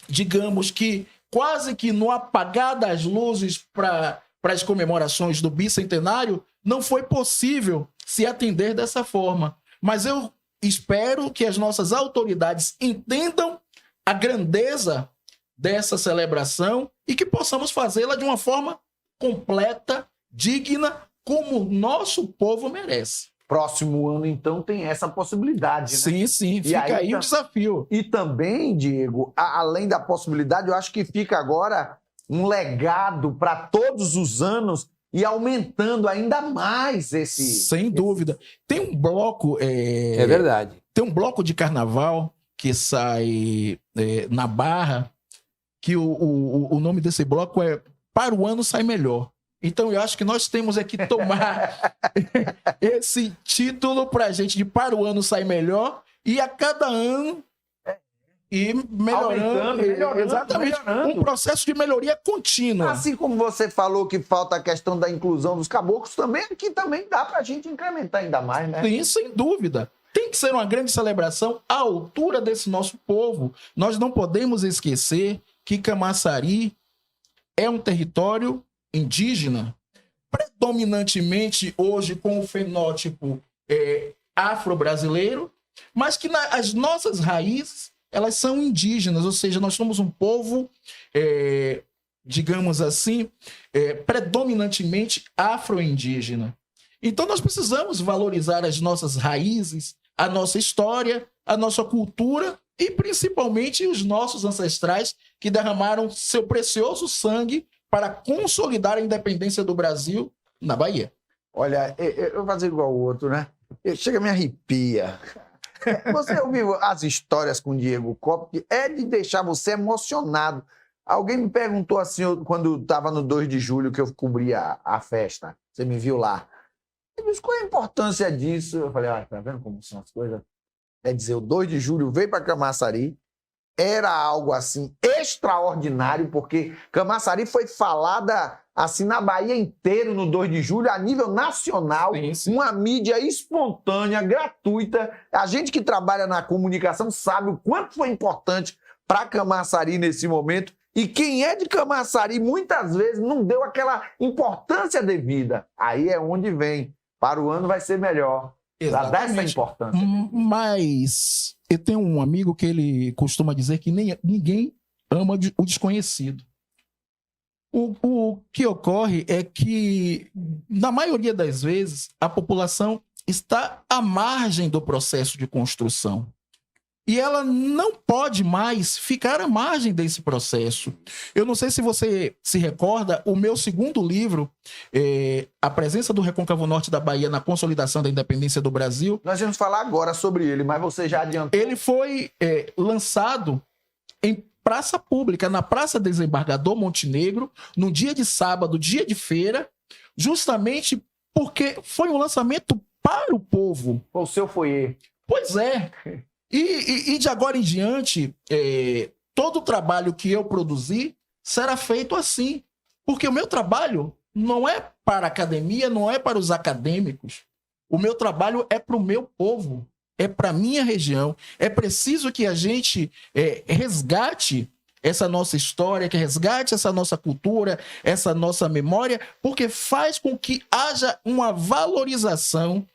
digamos que quase que no apagar das luzes para as comemorações do bicentenário, não foi possível se atender dessa forma. Mas eu espero que as nossas autoridades entendam a grandeza dessa celebração e que possamos fazê-la de uma forma completa, digna, como o nosso povo merece. Próximo ano, então, tem essa possibilidade, né? Sim, sim. E Fica aí tá... o desafio. E também, Diego, além da possibilidade, eu acho que fica agora um legado para todos os anos e aumentando ainda mais esse... Sem dúvida. Tem um bloco... É verdade. Tem um bloco de carnaval que sai na Barra, que o nome desse bloco é Para o Ano Sai Melhor. Então, eu acho que nós temos que tomar esse título para a gente de Para o Ano Sai Melhor, e a cada ano ir melhorando. Exatamente. Melhorando. Um processo de melhoria contínua. Assim como você falou que falta a questão da inclusão dos caboclos, também aqui também dá para a gente incrementar ainda mais, né? Sim, sem dúvida. Tem que ser uma grande celebração à altura desse nosso povo. Nós não podemos esquecer que Camaçari é um território indígena, predominantemente hoje com o fenótipo afro-brasileiro, mas que as nossas raízes, elas são indígenas, ou seja, nós somos um povo, digamos assim, predominantemente afro-indígena. Então nós precisamos valorizar as nossas raízes, a nossa história, a nossa cultura e principalmente os nossos ancestrais que derramaram seu precioso sangue para consolidar a independência do Brasil na Bahia. Olha, eu vou fazer igual o outro, né? Chega, me arrepia. Você ouviu as histórias com o Diego Copp, é de deixar você emocionado. Alguém me perguntou assim, quando estava no 2 de julho, que eu cobria a festa, você me viu lá. Ele disse, qual é a importância disso? Eu falei, tá vendo como são as coisas? Quer dizer, o 2 de julho veio para Camaçari, era algo assim extraordinário, porque Camaçari foi falada assim na Bahia inteira no 2 de julho, a nível nacional, Sim. uma mídia espontânea, gratuita. A gente que trabalha na comunicação sabe o quanto foi importante para Camaçari nesse momento. E quem é de Camaçari muitas vezes não deu aquela importância devida. Aí é onde vem. Para o ano vai ser melhor. Para dar essa importância. Mas eu tenho um amigo que ele costuma dizer que ninguém ama o desconhecido. O que ocorre é que, na maioria das vezes, a população está à margem do processo de construção. E ela não pode mais ficar à margem desse processo. Eu não sei se você se recorda, o meu segundo livro, A Presença do Recôncavo Norte da Bahia na Consolidação da Independência do Brasil. Nós vamos falar agora sobre ele, mas você já adiantou. Ele foi lançado em praça pública, na Praça Desembargador Montenegro, no dia de sábado, dia de feira, justamente porque foi um lançamento para o povo. O seu foi. Pois é. E de agora em diante, todo o trabalho que eu produzi será feito assim. Porque o meu trabalho não é para a academia, não é para os acadêmicos. O meu trabalho é para o meu povo, é para a minha região. É preciso que a gente resgate essa nossa história, que resgate essa nossa cultura, essa nossa memória, porque faz com que haja uma valorização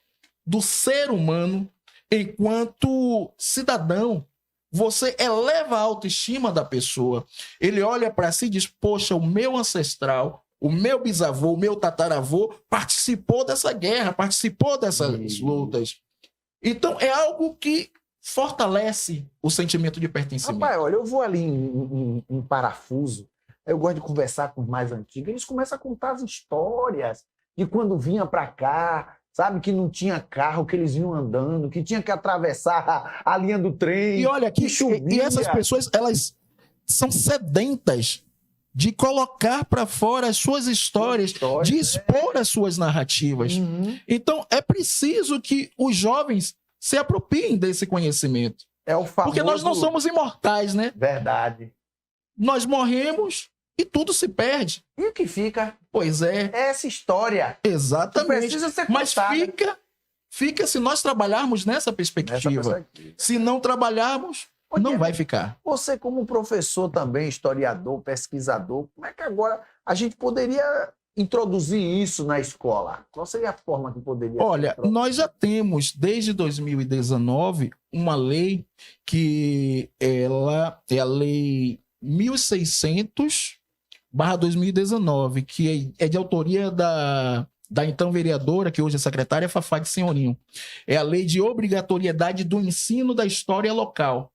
do ser humano enquanto cidadão. Você eleva a autoestima da pessoa. Ele olha para si e diz, poxa, o meu ancestral, o meu bisavô, o meu tataravô participou dessa guerra, participou dessas lutas. Então, é algo que fortalece o sentimento de pertencimento. Rapaz, olha, eu vou ali em Parafuso, eu gosto de conversar com os mais antigos, eles começam a contar as histórias de quando vinha para cá, sabe, que não tinha carro, que eles iam andando, que tinha que atravessar a linha do trem. E olha, que chovia. E essas pessoas, elas são sedentas de colocar para fora as suas histórias, de expor as suas narrativas. Então, é preciso que os jovens se apropriem desse conhecimento. É o famoso... Porque nós não somos imortais, né? Verdade. Nós morremos e tudo se perde. E o que fica? Pois é. É essa história. Exatamente. Precisa ser Mas contada. fica se nós trabalharmos nessa perspectiva. Se não trabalharmos, não vai ficar. Você, como professor também, historiador, pesquisador, como é que agora a gente poderia introduzir isso na escola? Qual seria a forma que poderia Olha, ser? nós já temos, desde 2019, uma lei que ela é a Lei 1600/2019, que é de autoria da então vereadora, que hoje é secretária, Fafá de Senhorinho. É a Lei de Obrigatoriedade do Ensino da História Local.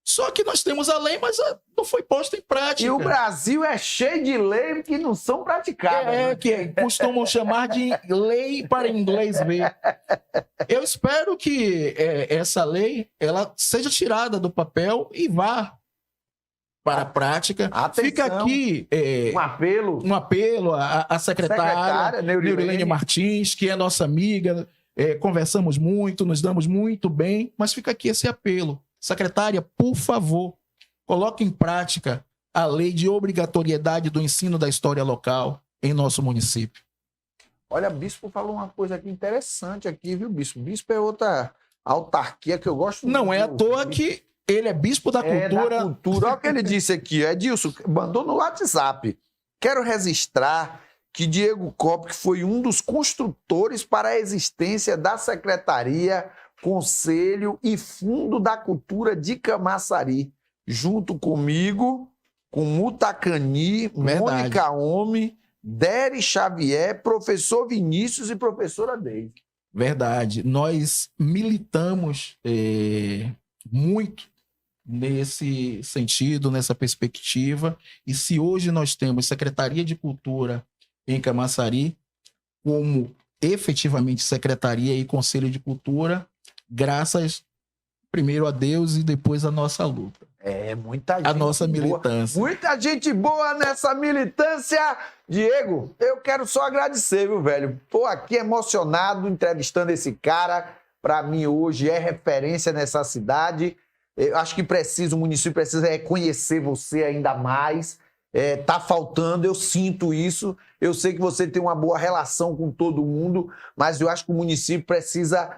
Só que nós temos a lei, mas não foi posta em prática. E o Brasil é cheio de leis que não são praticadas. Que costumam chamar de lei para inglês ver. Eu espero que essa lei ela seja tirada do papel e vá para a prática. Atenção. Fica aqui um apelo à secretária Neurilene Martins, que é nossa amiga. Conversamos muito, nos damos muito bem, mas fica aqui esse apelo. Secretária, por favor, coloque em prática a lei de obrigatoriedade do ensino da história local em nosso município. Olha, Bispo falou uma coisa aqui interessante aqui, viu, Bispo? Bispo é outra autarquia que eu gosto muito. Não é à toa que ele é bispo da cultura. Da cultura. Olha o que ele disse aqui. Edilson, mandou no WhatsApp. Quero registrar que Diego Coppola foi um dos construtores para a existência da Secretaria, Conselho e Fundo da Cultura de Camaçari, junto comigo, com Mutacani, Mônica Homem, Deri Xavier, professor Vinícius e professora Deise. Verdade. Nós militamos muito nesse sentido, nessa perspectiva, e se hoje nós temos Secretaria de Cultura em Camaçari, como efetivamente Secretaria e Conselho de Cultura, graças primeiro a Deus e depois a nossa luta. É, muita gente a nossa boa. militância. Muita gente boa nessa militância. Diego, eu quero só agradecer, viu, velho? Tô aqui emocionado entrevistando esse cara. Para mim, hoje, é referência nessa cidade. Eu acho que o município precisa reconhecer você ainda mais. Tá faltando, eu sinto isso. Eu sei que você tem uma boa relação com todo mundo, mas eu acho que o município precisa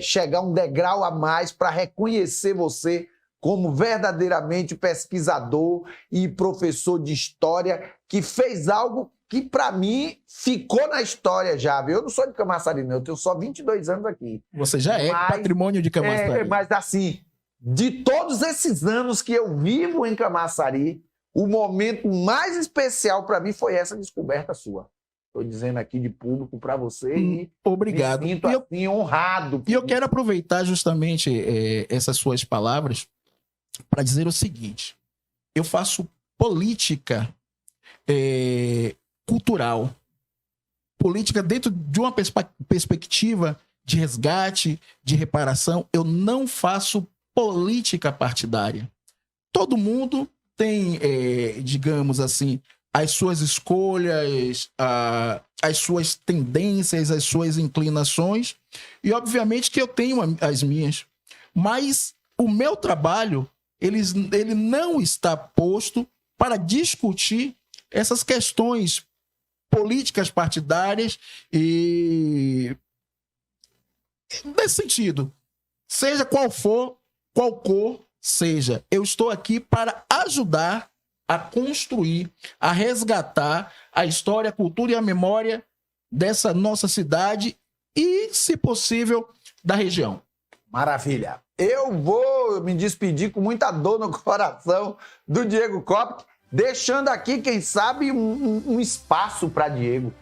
chegar um degrau a mais para reconhecer você como verdadeiramente pesquisador e professor de história, que fez algo que, para mim, ficou na história já. Viu? Eu não sou de Camaçari, não. Eu tenho só 22 anos aqui. Você já é patrimônio de Camaçari. Mas, assim, de todos esses anos que eu vivo em Camaçari, o momento mais especial para mim foi essa descoberta sua. Estou dizendo aqui de público para você e obrigado. Me sinto assim, honrado. E eu quero aproveitar justamente essas suas palavras para dizer o seguinte: eu faço política cultural, política dentro de uma perspectiva de resgate, de reparação. Eu não faço política partidária. Todo mundo tem, digamos assim, as suas escolhas, as suas tendências, as suas inclinações, e obviamente que eu tenho as minhas. Mas o meu trabalho, ele não está posto para discutir essas questões políticas partidárias e nesse sentido, seja qual for, qual cor seja, eu estou aqui para ajudar a construir, a resgatar a história, a cultura e a memória dessa nossa cidade e, se possível, da região. Maravilha. Eu vou me despedir com muita dor no coração do Diego Kopke, deixando aqui, quem sabe, um espaço para Diego.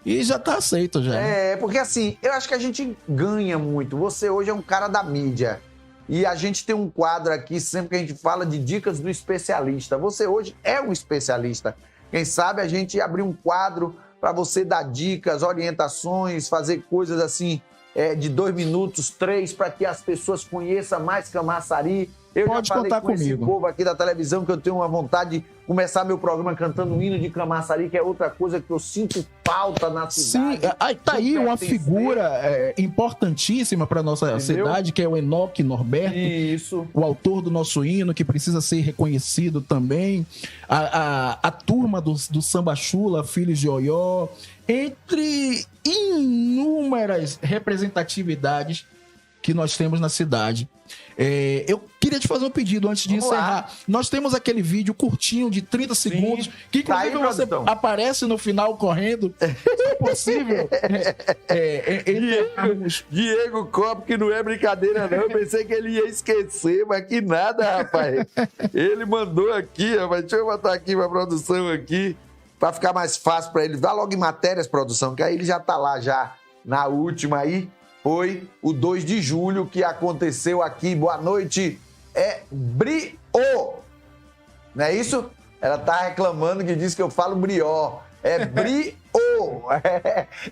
E já está aceito, já. Porque assim, eu acho que a gente ganha muito. Você hoje é um cara da mídia. E a gente tem um quadro aqui, sempre que a gente fala de dicas do especialista. Você hoje é um especialista. Quem sabe a gente abrir um quadro para você dar dicas, orientações, fazer coisas assim, de 2 minutos, 3, para que as pessoas conheçam mais Camaçari. Eu Pode já falei contar com comigo. esse povo aqui da televisão que eu tenho uma vontade de começar meu programa cantando o hino de Camaçari, que é outra coisa que eu sinto falta na cidade. Sim, tá aí uma figura importantíssima para nossa cidade, que é o Enoque Norberto. Isso. O autor do nosso hino, que precisa ser reconhecido também. A turma do Samba Chula, Filhos de Oió, entre inúmeras representatividades que nós temos na cidade. Eu queria te fazer um pedido antes de encerrar. Nós temos aquele vídeo curtinho de 30 segundos, que inclusive Tá aí, você produção. aparece no final correndo, se é possível. Diego Kopke, que não é brincadeira não, eu pensei que ele ia esquecer, mas que nada, rapaz. Ele mandou aqui, rapaz, deixa eu botar aqui pra produção aqui, pra ficar mais fácil pra ele. Dá logo em matérias, produção, que aí ele já tá lá já na última aí. Foi o 2 de julho que aconteceu aqui. Boa noite. Brio. Não é isso? Ela tá reclamando que diz que eu falo brió. É Brio.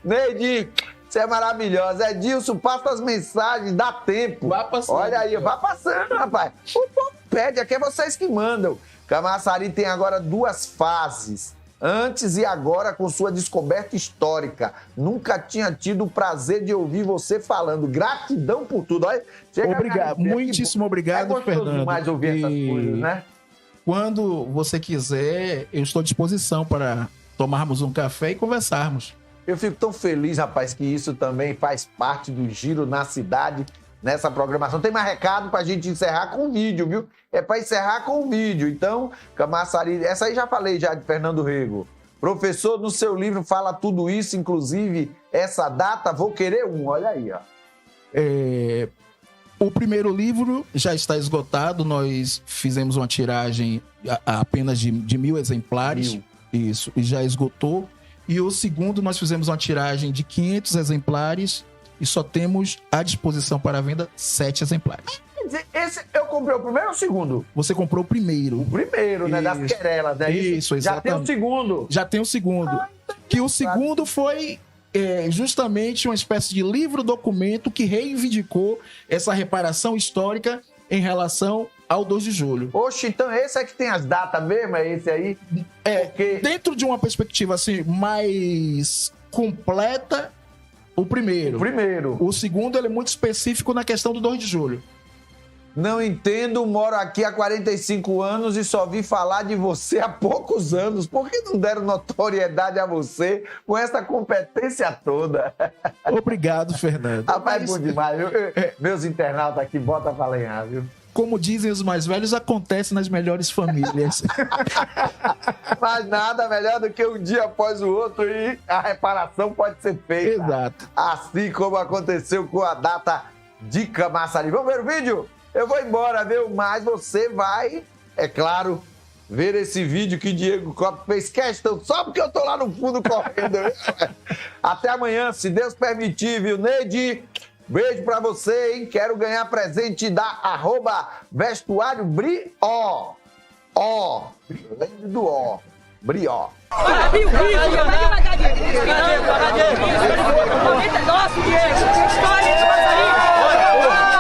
Neidinho, você é maravilhosa. Edilson, passa as mensagens, dá tempo. Vá passando. Olha aí, vá passando, rapaz. O povo pede, aqui é vocês que mandam. Camaçari tem agora 2 fases. Antes e agora, com sua descoberta histórica. Nunca tinha tido o prazer de ouvir você falando. Gratidão por tudo. Olha, Obrigado, muitíssimo obrigado, Fernando. Demais ouvir essas coisas, né? Quando você quiser, eu estou à disposição para tomarmos um café e conversarmos. Eu fico tão feliz, rapaz, que isso também faz parte do Giro na Cidade, nessa programação. Tem mais recado pra gente encerrar com o vídeo, viu? É pra encerrar com o vídeo. Então, Camaçari, essa aí já falei já de Fernando Rego. Professor, no seu livro fala tudo isso, inclusive essa data, vou querer um. Olha aí, ó. O primeiro livro já está esgotado, nós fizemos uma tiragem apenas de 1.000 exemplares. 1.000. Isso, e já esgotou. E o segundo, nós fizemos uma tiragem de 500 exemplares e só temos à disposição para venda 7 exemplares. Quer dizer, esse eu comprei o primeiro ou o segundo? Você comprou o primeiro. O primeiro, né? Das Isso. querelas, né? Isso, Já tem o exatamente. segundo. Já tem o segundo. Que o segundo foi justamente uma espécie de livro-documento que reivindicou essa reparação histórica em relação ao 2 de julho. Oxe, então esse é que tem as datas mesmo? É esse aí? Porque... Dentro de uma perspectiva assim, mais completa, o primeiro. O segundo, ele é muito específico na questão do 2 de julho. Não entendo, moro aqui há 45 anos e só vi falar de você há poucos anos. Por que não deram notoriedade a você com essa competência toda? Obrigado, Fernando. Rapaz, bom demais, viu? Meus internautas aqui, bota pra lenhar, viu? Como dizem os mais velhos, acontece nas melhores famílias. Mas nada melhor do que um dia após o outro e a reparação pode ser feita. Exato. Assim como aconteceu com a data de Camaçari. Vamos ver o vídeo? Eu vou embora, viu? Mas você vai, é claro, ver esse vídeo que Diego Cop fez questão, só porque eu tô lá no fundo correndo. Até amanhã, se Deus permitir, viu, Neide? Beijo pra você, hein? Quero ganhar presente da @vestuário Brió. Ó, lembre do ó. Brió. Nossa, Diego! História de Camaçari!